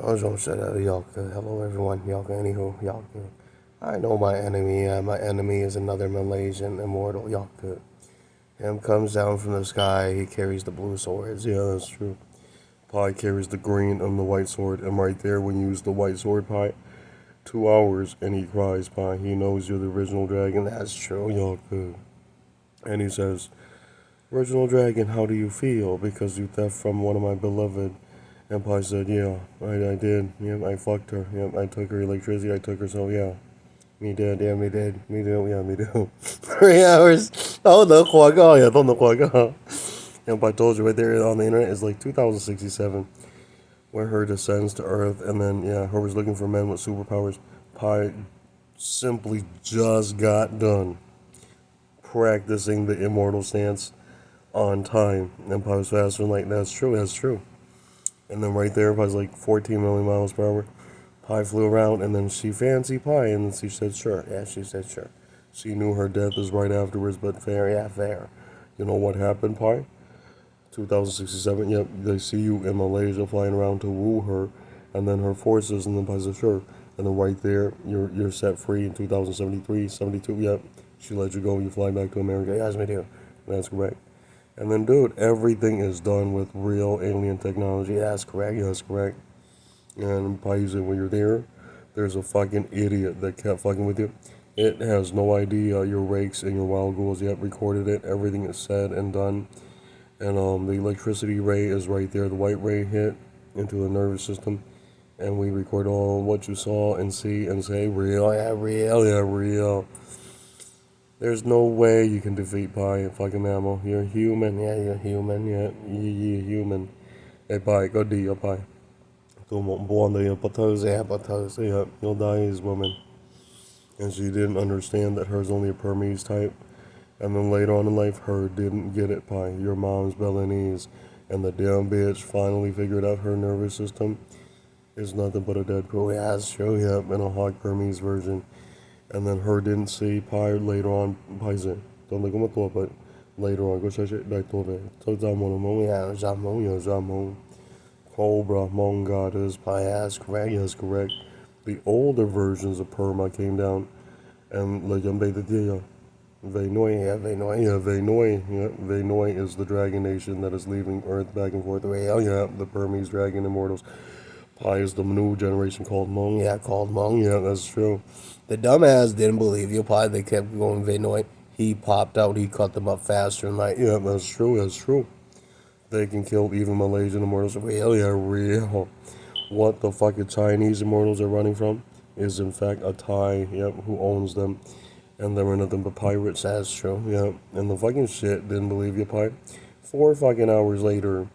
Hello everyone, anywho, I know my enemy, my enemy is another Malaysian immortal, Him comes down from the sky, he carries the blue swords, yeah, that's true. Pi carries the green and the white sword, and right there when you use the white sword, Pi, 2 hours, and he cries, Pi, he knows you're the original dragon, that's true, And he says, original dragon, how do you feel? Because you theft from one of my beloved. And Pi said, yeah, I did. Yep, I fucked her. Yep, I took her electricity. I took her soul. Yeah, me did. Yeah, me did. Me do. Yeah, me do. 3 hours. Oh, the quagga. Yeah, don't the quagga. And I told you right there on the internet is like 2067, where her descends to Earth, and then yeah, her was looking for men with superpowers. Pi simply just got done practicing the immortal stance on time, and Pi was faster than light. That's true. That's true. And then right there, Pi's like 14 million miles per hour. Pi flew around, and then she fancied Pi, and she said, sure. Yeah, she said, sure. She knew her death is right afterwards, but fair, yeah, fair. You know what happened, Pi? 2067, yep, they see you in Malaysia flying around to woo her, and then her forces, and then Pi said, sure. And then right there, you're set free in 2073, 72, yep. She let you go, you fly back to America. Yes, me too. That's correct. And then, dude, everything is done with real alien technology. That's correct. That's correct. And Paisan, when you're there, there's a fucking idiot that kept fucking with you. It has no idea your rakes and your wild ghouls yet recorded it. Everything is said and done. And the electricity ray is right there. The white ray hit into the nervous system. And we record all what you saw and see and say, real, yeah, real, yeah, real. There's no way you can defeat Pi, fucking mammal. You're human, yeah, you're human, yeah, you're human. Hey, Pi, go do your Pi. Tôi muốn buồn thì bắt thơ say up. You'll die as woman. And she didn't understand that her's only a Burmese type. And then later on in life, her didn't get it, Pi. Your mom's Balinese. And the damn bitch finally figured out her nervous system is nothing but a Deadpool. Yeah, that's true, yep, in a hot Burmese version. And then her didn't see Pi later on. Pi said, don't look at my thought, but later on, go check it. I thought it. So Jamon. Cobra Vaj God is Pi. That's correct. That's correct. The older versions of Perma came down, and like Vey-noi is the dragon nation that is leaving Earth back and forth. Yeah, the Burmese dragon immortals. Pi is the new generation called Hmong. Yeah, called Hmong. Yeah, that's true. The dumbass didn't believe you, Pi. They kept going Vey-noi. He popped out. He cut them up faster and like, yeah, that's true. That's true. They can kill even Malaysian immortals. Real, yeah, real. What the fucking Chinese immortals are running from is in fact a Thai, yep, who owns them. And they were nothing but pirates. That's true, yep. And the fucking shit didn't believe you, Pi. 4 fucking hours later,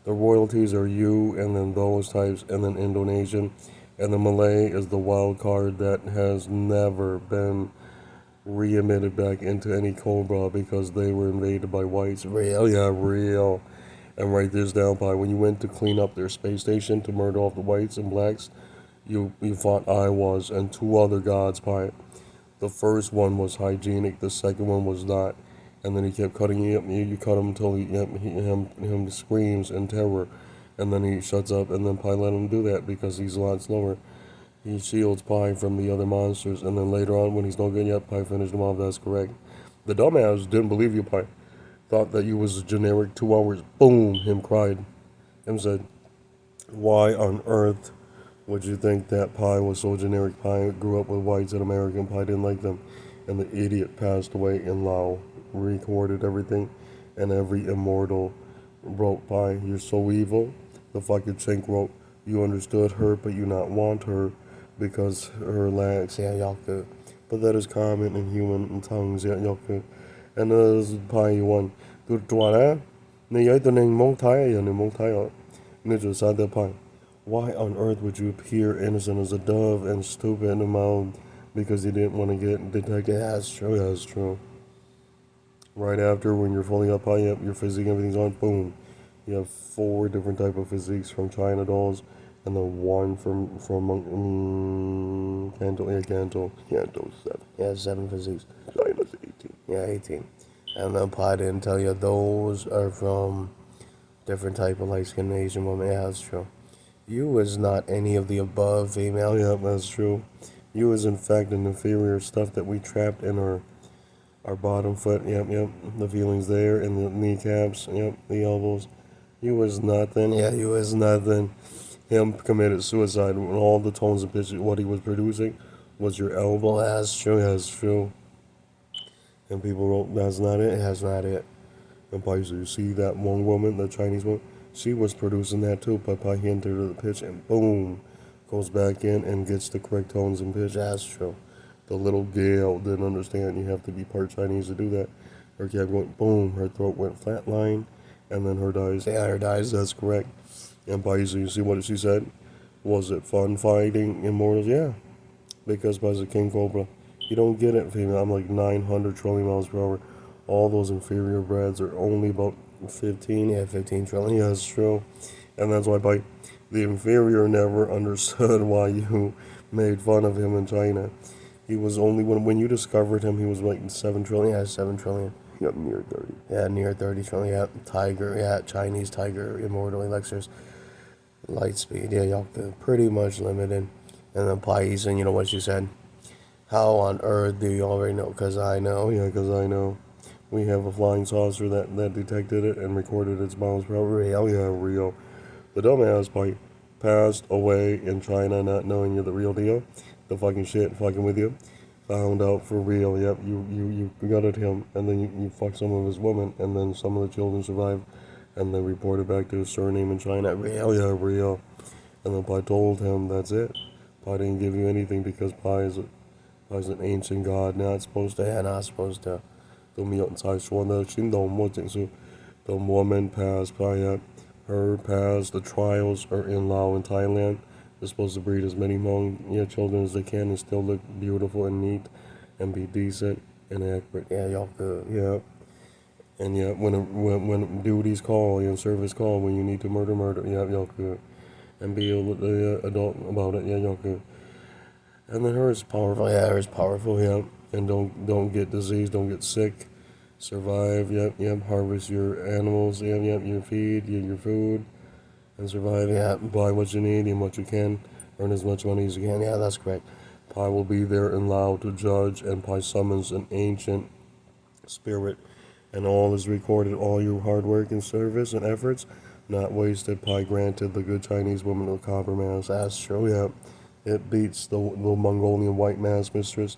the royalties are you, and then those types, and then Indonesian, and the Malay is the wild card that has never been re-emitted back into any Cobra because they were invaded by whites. Real, yeah, real. And write this down, Pi. When you went to clean up their space station to murder off the whites and blacks, you fought Iwas and 2 other gods, Pi. The first one was hygienic, the second one was not. And then he kept cutting you up. You cut him until him screams in terror. And then he shuts up, and then Pi let him do that because he's a lot slower. He shields Pi from the other monsters, and then later on, when he's no good yet, Pi finished him off. That's correct. The dumbass didn't believe you, Pi. Thought that you was a generic 2 hours. Boom, him cried. Him said, why on earth would you think that Pi was so generic? Pi grew up with whites in America, and Pi didn't like them. And the idiot passed away in Laos. Recorded everything, and every immortal wrote Pi, you're so evil. The fucking chink wrote, you understood her, but you not want her because her lacks, yeah, y'all could. But that is common in human tongues, yeah, y'all could. And this is Pi 1. Why on earth would you appear innocent as a dove and stupid in the mouth because you didn't want to get detected? That's true, that's true. Right after, when you're fully up high, up, your physique, everything's on, boom. You have 4 different type of physiques from China dolls, and then 1 from Canto, yeah, Canto 7. Yeah, 7 physiques. China's 18. Yeah, 18. And then Pi didn't tell you those are from different type of light-skinned Asian women. Yeah, that's true. You is not any of the above, female. Yep, that's true. You is in fact an inferior stuff that we trapped in our bottom foot. Yep, yep. The feelings there and the kneecaps. Yep, the elbows. You was nothing. Yeah, you was nothing. Him committed suicide with all the tones and pitches. What he was producing was your elbow. That's true. That's true. And people wrote, that's not it. That's not it. And probably so you see that one woman, the Chinese woman, she was producing that too. But probably he entered the pitch and boom, goes back in and gets the correct tones and pitch. That's true. The little girl didn't understand you have to be part Chinese to do that. Her kept going boom, her throat went flatline, and then her dies. Yeah, her dies. That's correct. And probably so you see what she said. Was it fun fighting immortals? Yeah, because by the King Cobra, you don't get it, female. I'm like 900 trillion miles per hour. All those inferior breeds are only about 15. Yeah, 15 trillion. Yeah, that's true. And that's why by the inferior never understood why you made fun of him in China. He was only, when you discovered him, he was like 7 trillion. Yeah, 7 trillion. Yep, near 30. Yeah, near 30 trillion. Yeah, tiger. Yeah, Chinese tiger, immortal elixirs. Light speed. Yeah, y'all pretty much limited. And then Pais, and you know what she said? How on earth do you already know? Because I know. Yeah, because I know. We have a flying saucer that detected it and recorded its miles per hour. Real, yeah, real. The dumbass probably passed away in China not knowing you're the real deal. The fucking shit fucking with you. Found out for real. Yep, you gutted him, and then you fucked some of his women, and then some of the children survived, and they reported back to his surname in China. Real, yeah, real. And then Pai told him that's it. Pai didn't give you anything because Pai is an ancient god, not supposed to. Yeah, not supposed to. 都没有才说呢，行动莫仅是 the woman passed by her past. The trials are in Laos and Thailand. They're supposed to breed as many Hmong children as they can and still look beautiful and neat and be decent and accurate. Yeah, y'all good. Yeah. And yeah, when duties call, service call, when you need to murder, yeah, y'all good. And be a adult about it. Yeah, y'all good. And then her is powerful. Yeah, her is powerful. Yeah. And don't get disease, don't get sick. Survive. Yep, yep. Harvest your animals. Yep, yep. Your feed, your food, and survive. Yeah. Buy what you need and what you can. Earn as much money as you can. Yeah, that's correct. Pai will be there and Lao to judge, and Pai summons an ancient spirit, and all is recorded. All your hard work and service and efforts, not wasted. Pai granted the good Chinese woman the copper mask. That's true. Yeah. It beats the Mongolian white mask mistress.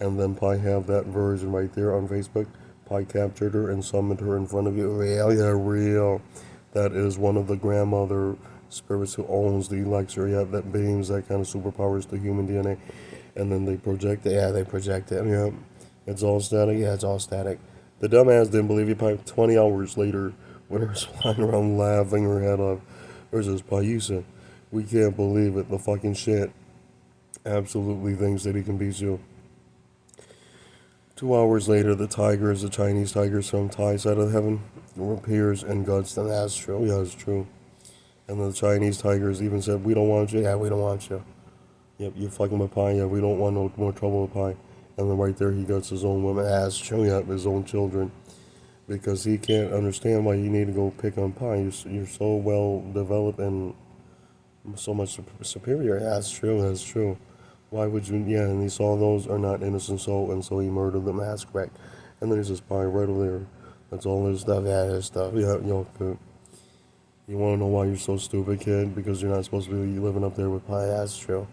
And then Pai have that version right there on Facebook. Pai captured her and summoned her in front of you. Real, yeah, real. That is one of the grandmother spirits who owns the elixir. Yeah, that beams that kind of superpowers to human DNA. And then they project it. Yeah, they project it. Yeah. It's all static. Yeah, it's all static. The dumbass didn't believe you. Pai 20 hours later, when her flying around laughing her head off, versus Paisa. We can't believe it. The fucking shit absolutely thinks that he can beat you. 2 hours later, the tigers, the Chinese tigers from Thai side of heaven, appears and guts them. That's true. Yeah, it's true. And the Chinese tigers even said, "We don't want you." Yeah, we don't want you. Yep, you're fucking with Pai. Yeah, we don't want no more trouble with Pai. And then right there, he guts his own women. That's true. Yeah, his own children, because he can't understand why you need to go pick on Pai. You're so well developed and so much superior. Yeah, that's true. That's true. Why would you? Yeah, and he saw those are not innocent soul, and so he murdered them. That's correct. And then he says, "Pai, right over there." That's all his stuff. Yeah, his stuff. Yeah, good. You want to know why you're so stupid, kid? Because you're not supposed to be living up there with Pai. That's true.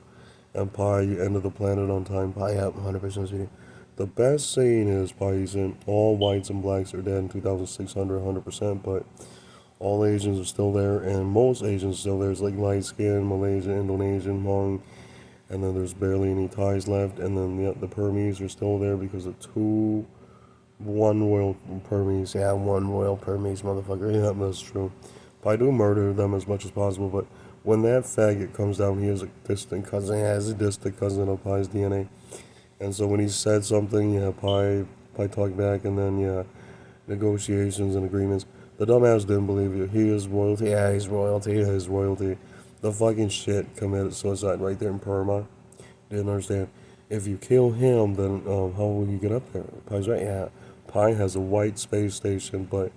And Pai, you ended the planet on time. Pai, yeah, 100% speaking. The best scene is Pai's in all whites and blacks are dead in 2600, 100%, but all Asians are still there, and most Asians are still there. It's like light skin, Malaysian, Indonesian, Hmong. And then there's barely any Thais left, and then the Burmese are still there because of one royal Burmese. Yeah, one royal Burmese motherfucker. Yeah, that's true. I do murder them as much as possible, but when that faggot comes down, he has a distant cousin. He has a distant cousin of Pai's DNA. And so when he said something, yeah, Pai talked back, and then, yeah, negotiations and agreements. The dumbass didn't believe you. He is royalty. Yeah, he's royalty. He is royalty. The fucking shit committed suicide right there in Burma. Didn't understand. If you kill him, then how will you get up there? Pai's right. Yeah, Pai has a white space station, but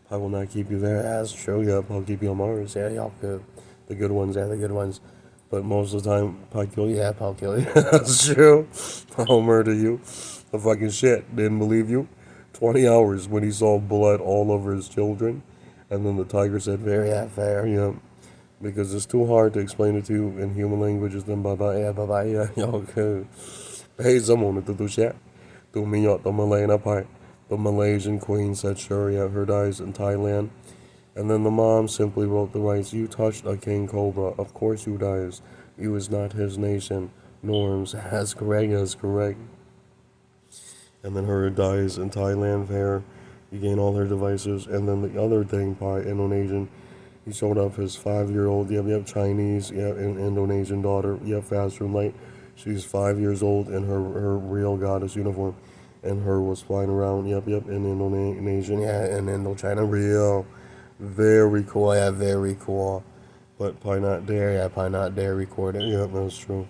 Pai will not keep you there. That's true. Yep, I'll keep you on Mars. Yeah, y'all good. The good ones, yeah, the good ones. But most of the time, I'll kill you, yeah, I'll kill you. That's true. I'll murder you. The fucking shit. Didn't believe you. 20 hours when he saw blood all over his children. And then the tiger said, very fair, yeah. Because it's too hard to explain it to you in human languages. Then bye-bye, yeah, okay. Hey, someone to do shit. To me, the Malayan part. The Malaysian queen said, sure, yeah, her dies in Thailand. And then the mom simply wrote the rights. You touched a king cobra. Of course you dies. You is not his nation. Norms. That's correct. That's correct. And then her dies in Thailand there. You gain all her devices. And then the other thing by Indonesian. He showed off his 5-year-old. Yep, Chinese. Yep, Indonesian daughter. Yep, faster than light. She's 5 years old in her real goddess uniform. And her was flying around. Yep, in Indonesian. Yeah, in Indochina. Real. Very cool, yeah, very cool. But probably not there, yeah, probably not there recorded. Yeah, that's true.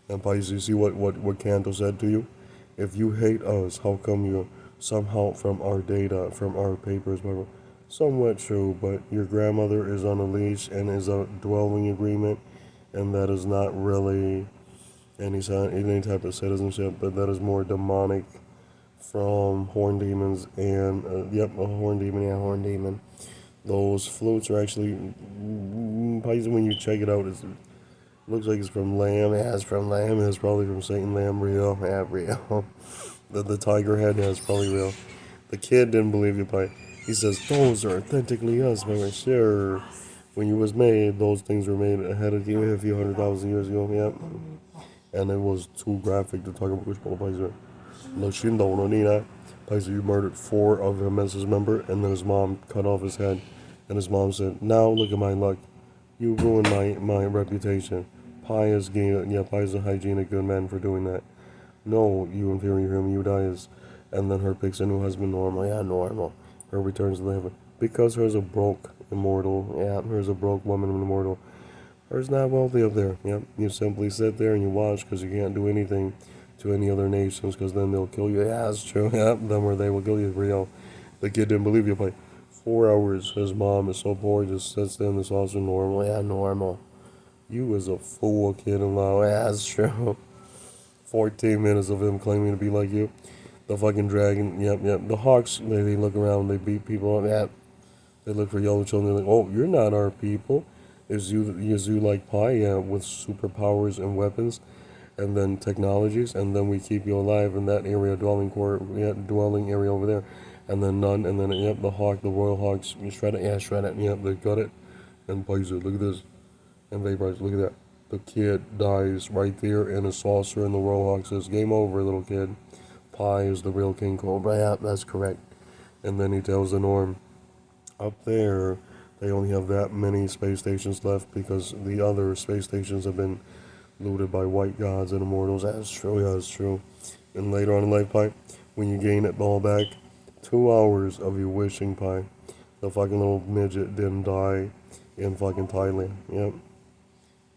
And probably you see what Canto said to you? If you hate us, how come you somehow from our data, from our papers, whatever? Somewhat true, but your grandmother is on a leash and is a dwelling agreement, and that is not really any type of citizenship, but that is more demonic from horn demons and, a horn demon, yeah, horn demon. Those flutes are actually, when you check it out, it looks like it's from lamb. Yeah, it's from lamb. It's probably from Satan lamb. Real. Yeah, real. The tiger head, yeah, it's probably real. The kid didn't believe you, but he says, those are authentically us. But like, sure, when you was made, those things were made ahead of you a few 100,000 years ago. Yeah. And it was too graphic to talk about which one plays it. Lashindo no Nina. You murdered 4 of him as his member, and then his mom cut off his head. And his mom said, now look at my luck. You ruined my reputation. Pi is a hygienic good man for doing that. No, you inferior human, you dies. And then her picks a new husband, normal. Yeah, normal. Her returns to heaven. Because her's a broke immortal. Yeah, her's a broke woman immortal. Her's not wealthy up there. Yep, you simply sit there and you watch because you can't do anything to any other nations because then they'll kill you. Yeah, that's true. Yep, then where they will kill you real. The kid didn't believe you. Like 4 hours, his mom is so poor, just sits there in this also normal. Yeah, normal. You was a fool, kid in law. Yeah, that's true. 14 minutes of him claiming to be like you. The fucking dragon. Yep. The hawks, they look around, they beat people up. Yeah. They look for yellow children. They're like, oh, you're not our people. Is you like Pi? Yeah, with superpowers and weapons. And then technologies, and then we keep you alive in that area, dwelling area over there, and then none, and then the hawk, the royal hawks, you shred it, they got it, and poison. Look at this, and vaporize. Look at that. The kid dies right there in a saucer, and the royal hawk says, "Game over, little kid. Pi is the real King Cobra." Yeah, that's correct. And then he tells the Norm, up there, they only have that many space stations left because the other space stations have been looted by white gods and immortals. That's true, yeah, that's true. And later on in life, Pi, when you gain it all back, 2 hours of you wishing, Pi, the fucking little midget didn't die in fucking Thailand. Yep.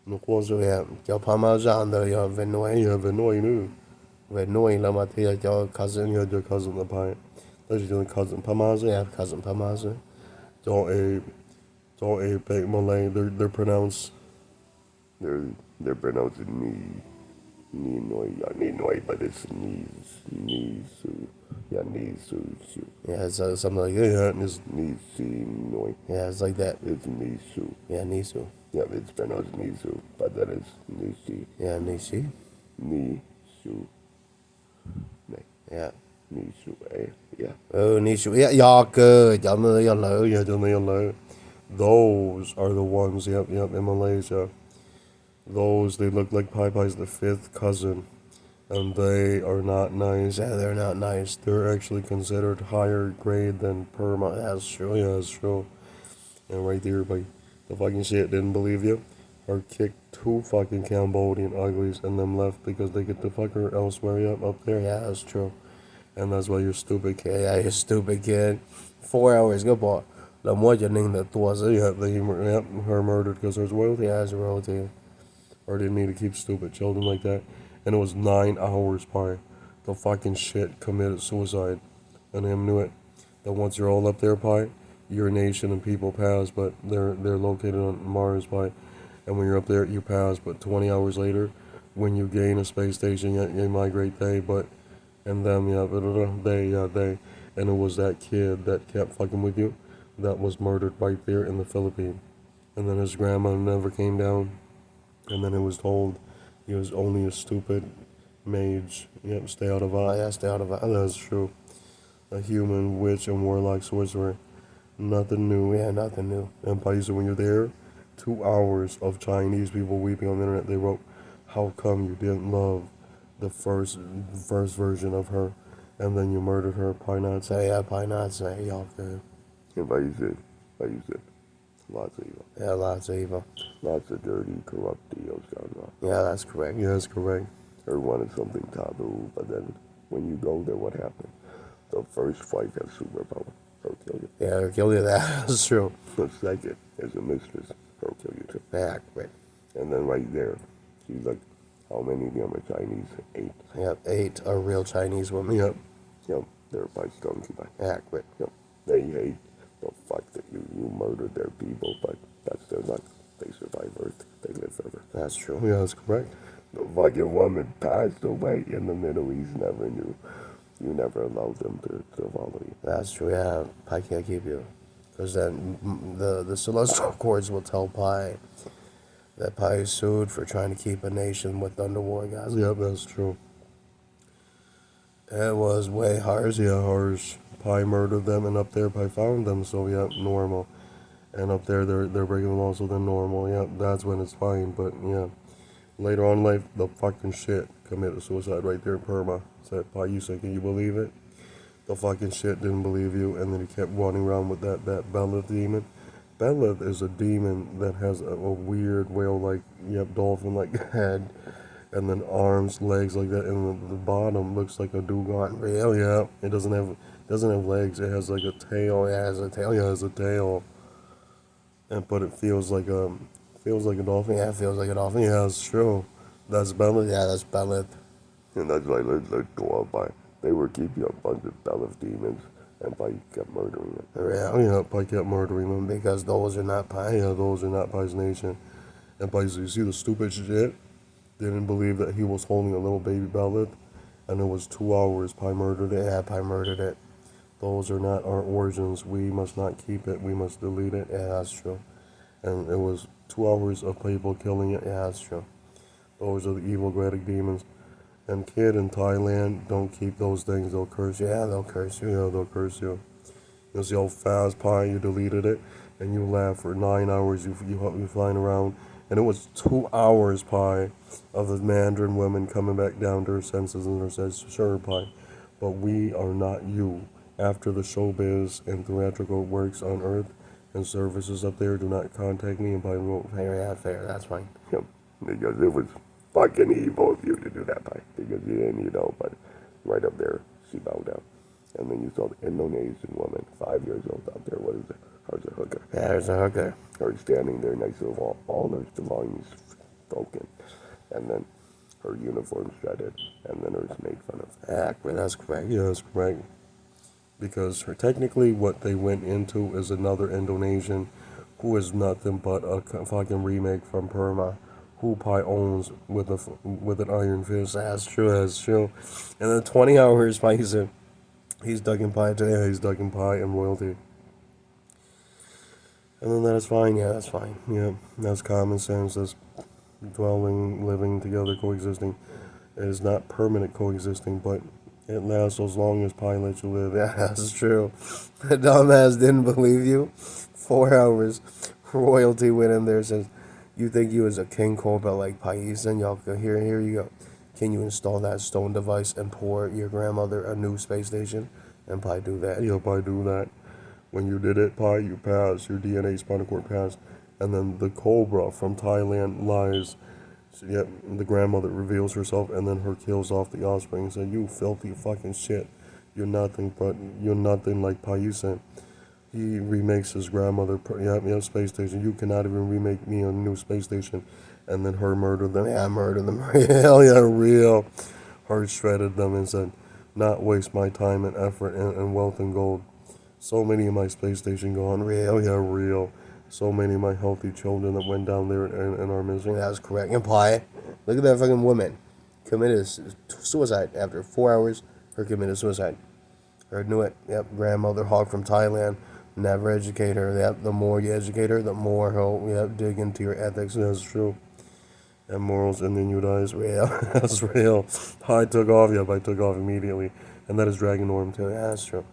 Nó qua rồi cho Parmesan there, yeah, Vey-noi. Yeah, Vey-noi nu. Vey-noi là mà thì cho cousin, yeah, your cousin the Pi. That's your cousin Parmesan, yeah, cousin Parmesan. It's all a big Malay. They're pronounced. They're pronounced Vey-noi, but it's Nisu. Yeah, Nisu. Yeah, it's something like that. Yeah, it's Nisu. Yeah, it's like that. It's Nisu. Yeah, Nisu. Yeah, it's pronounced Nisu, but that is Nishi. Yeah, Nishi. Nisu. Yeah. Nisu, yeah. Oh, Nisu. Yeah, good. Yeah. Those are the ones, yep, in Malaysia. Those, they look like Pai Pai's the 5th cousin. And they are not nice. Yeah, they're not nice. They're actually considered higher grade than Perma. That's true, yeah, that's true. And right there, everybody, the fucking shit didn't believe you. Or kicked 2 fucking Cambodian uglies and them left because they get the fucker elsewhere, yep, up there. Yeah, that's true. And that's why you're stupid, kid. Yeah, you're stupid, kid. 4 hours, good boy. The more you name the tours, her murdered because there's royalty, as royalty. Or didn't need to keep stupid children like that. And it was 9 hours prior. The fucking shit committed suicide. And him knew it. That once you're all up there, Pi, your nation and people pass, but they're located on Mars, by, and when you're up there, you pass, but 20 hours later, when you gain a space station, you migrate they, but, and them, they, and it was that kid that kept fucking with you that was murdered right there in the Philippines. And then his grandma never came down, and then it was told he was only a stupid mage. Yep, stay out of eye. Yeah, stay out of eye. That's true. A human, witch, and warlock sorcerer. Nothing new. Yeah, nothing new. And Paisa, when you're there, 2 hours of Chinese people weeping on the internet. They wrote, "How come you didn't love the first version of her, and then you murdered her?" Pai not say, yeah, Pai not say, y'all good. And Paisa, lots of evil. Yeah, lots of evil. Lots of dirty, corrupt deals going on. Yeah, that's correct. Yeah, that's correct. Everyone is something taboo, but then when you go there, what happens? The first fight has superpower. He'll kill you. Yeah, he'll kill you. That's true. The second is a mistress. He'll kill you too. Yeah, correct. And then right there, she's like, how many of them are Chinese? 8. Yep, 8 are real Chinese women. Yep. Yep, they're by skunky by. Yeah, correct. Yep, they hate the fact that you murdered their people, but that's their luck. They survive Earth. They live forever. That's true. Yeah, that's correct. The fucking woman passed away in the Middle East, never knew. You never allowed them to follow you. That's true, yeah. Pai can't keep you. Because then the celestial courts will tell Pai that Pai is sued for trying to keep a nation with underwater guys. Yep, that's true. It was way harsh. Yeah, harsh. Pai murdered them, and up there Pai found them, so yeah, normal. And up there they're breaking the law, so they're normal. Yeah, that's when it's fine, but yeah. Later on in life, the fucking shit committed suicide right there in Burma. Said, Pai, you said, can you believe it? The fucking shit didn't believe you, and then he kept running around with that Belith demon. Belith is a demon that has a weird whale-like, dolphin-like head, and then arms, legs like that, and the bottom looks like a dugong. Real, yeah. It doesn't have legs. It has like a tail. Yeah, it has a tail. Yeah, it has a tail. But it feels like a dolphin. Yeah, it feels like a dolphin. Yeah, it's true. That's Belith. Yeah, that's Belith. And that's why let's go out by. They were keeping a bunch of Belith demons, and Pai kept murdering them. Yeah, Pai kept murdering them because those are not Pai. Yeah, those are not Pai's nation. And Pai, you see the stupid shit? Didn't believe that he was holding a little baby Belith, and it was 2 hours. Pai murdered it. Yeah, Pai murdered it. Those are not our origins. We must not keep it. We must delete it. Yeah, that's true. And it was 2 hours of people killing it. Yeah, that's true. Those are the evil Gradic demons. And kid in Thailand, don't keep those things. They'll curse you. Yeah, they'll curse you. Yeah, they'll curse you. You'll see how fast Pai, you deleted it, and you laugh for 9 hours. You flying around, and it was 2 hours, Pai, of the Mandarin women coming back down to her senses, and her says, sure, Pai, but we are not you. After the showbiz and theatrical works on Earth and services up there, do not contact me. And Pai wrote, fair, that's fine. Yep, because it was fucking evil of you to do that, Pai. Because you didn't, but right up there, she bowed down. And then you saw the Indonesian woman, 5 years old out there. What is it? Hers a hooker. Yeah, there's a hooker. Her standing there next to the wall, all her belongings broken. And then her uniform shredded. And then hers made fun of. Yeah, that's correct. Yeah, that's correct. Because technically what they went into is another Indonesian who is nothing but a fucking remake from Burma, who Pai owns with an iron fist. That's true. And then 20 hours, Pai said, he's ducking Pai today. He's ducking Pai and royalty. And then that is fine. Yeah, that's fine. Yeah, that's common sense. That's dwelling, living together, coexisting. It is not permanent coexisting, but it lasts as long as Pai lets you live. Yeah, that's true. The dumbass didn't believe you. 4 hours. Royalty went in there and says, you think you as a king Cobra like Pais, and y'all go, here you go. Can you install that stone device and pour your grandmother a new space station? And Pai do that. Yeah, Pai do that. When you did it, Pai, you passed. Your DNA spinal cord passed. And then the Cobra from Thailand lies. So, yeah, the grandmother reveals herself, and then her kills off the offspring and said, you filthy fucking shit. You're nothing like Pais. He remakes his grandmother, space station. You cannot even remake me a new space station. And then her murdered them. Yeah, murdered them. Hell yeah, real. Her shredded them and said, not waste my time and effort and wealth and gold. So many of my space station gone. Real, yeah, real. So many of my healthy children that went down there and are missing. That's correct. And Pi, look at that fucking woman. Committed suicide after 4 hours. Her committed suicide. Her knew it. Yep. Grandmother hawk from Thailand. Never educate her. Yep. The more you educate her, the more he'll dig into your ethics. That's true. And morals, and then you die is real. That's real. I took off. Yep. I took off immediately. And that is Dragon Norm too. Yeah, that's true.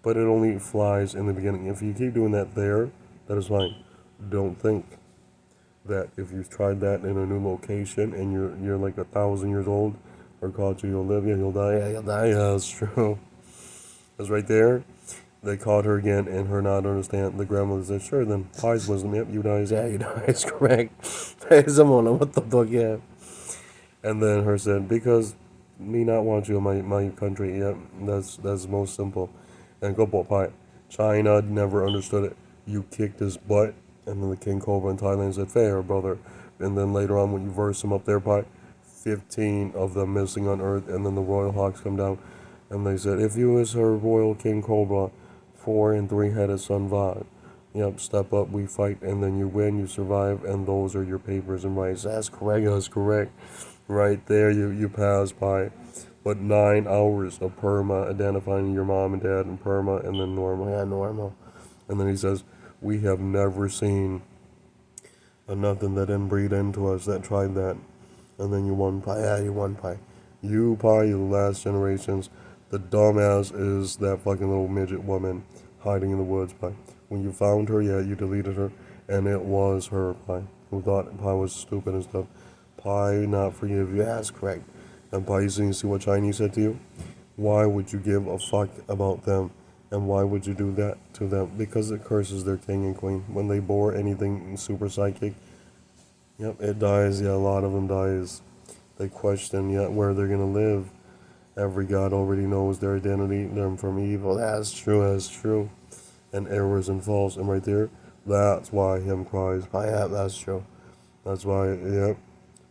But it only flies in the beginning. If you keep doing that there, that is fine. Don't think that if you've tried that in a new location and you're like 1,000 years old or caught you, you'll live, yeah, you'll die, yeah, you'll die, yeah, that's true. That's right there. They caught her again and her not understand. The grandmother said, sure, then Pi's wisdom, yep, you die, yeah, you die, it's correct. Someone, what the fuck, yeah. And then her said, because me not want you in my country, yep, that's most simple. And go Pi. China never understood it. You kicked his butt. And then the King Cobra in Thailand said, fair, brother. And then later on, when you verse him up there, Pi, 15 of them missing on Earth. And then the Royal Hawks come down. And they said, if you is her Royal King Cobra, 4 and 3-headed Sun Vad. Yep, step up, we fight. And then you win, you survive. And those are your papers and rights. That's correct, that's correct. Right there, you pass Pi. But 9 hours of perma identifying your mom and dad and perma and then normal. Yeah, normal. And then he says, we have never seen nothing that inbreed into us that tried that. And then you won Pi. Yeah, you won Pi. You Pi, you last generations. The dumbass is that fucking little midget woman hiding in the woods Pi. When you found her, yeah, you deleted her. And it was her Pi. Who thought Pi was stupid and stuff. Pi not forgive you. Yeah, that's correct. And Pi, you see what Chinese said to you? Why would you give a fuck about them? And why would you do that to them? Because it curses their king and queen. When they bore anything super psychic, yep, it dies. Yeah, a lot of them dies. They question yet where they're going to live. Every god already knows their identity. They're from evil. That's true, that's true. And errors and false. And right there, that's why him cries. Yeah, that's true. That's why, yep,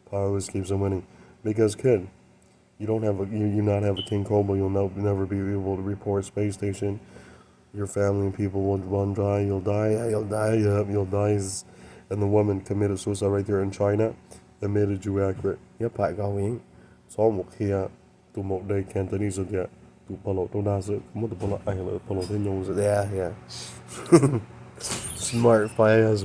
Pi always keeps on winning. Because, kid, you don't have you not have a King Cobra, you'll never be able to report space station. Your family and people will run dry. You'll die. Yeah, you'll die. Yep, you'll die. And the woman committed suicide right there in China. Admitted you accurate. Yep, Pi cao yến. Số một kia, tụ một đây Cantonese kia, tụ polo tụ đa sự, không có tụ polo ai là polo thế nhau rồi. Yeah, yeah. Smart Pi has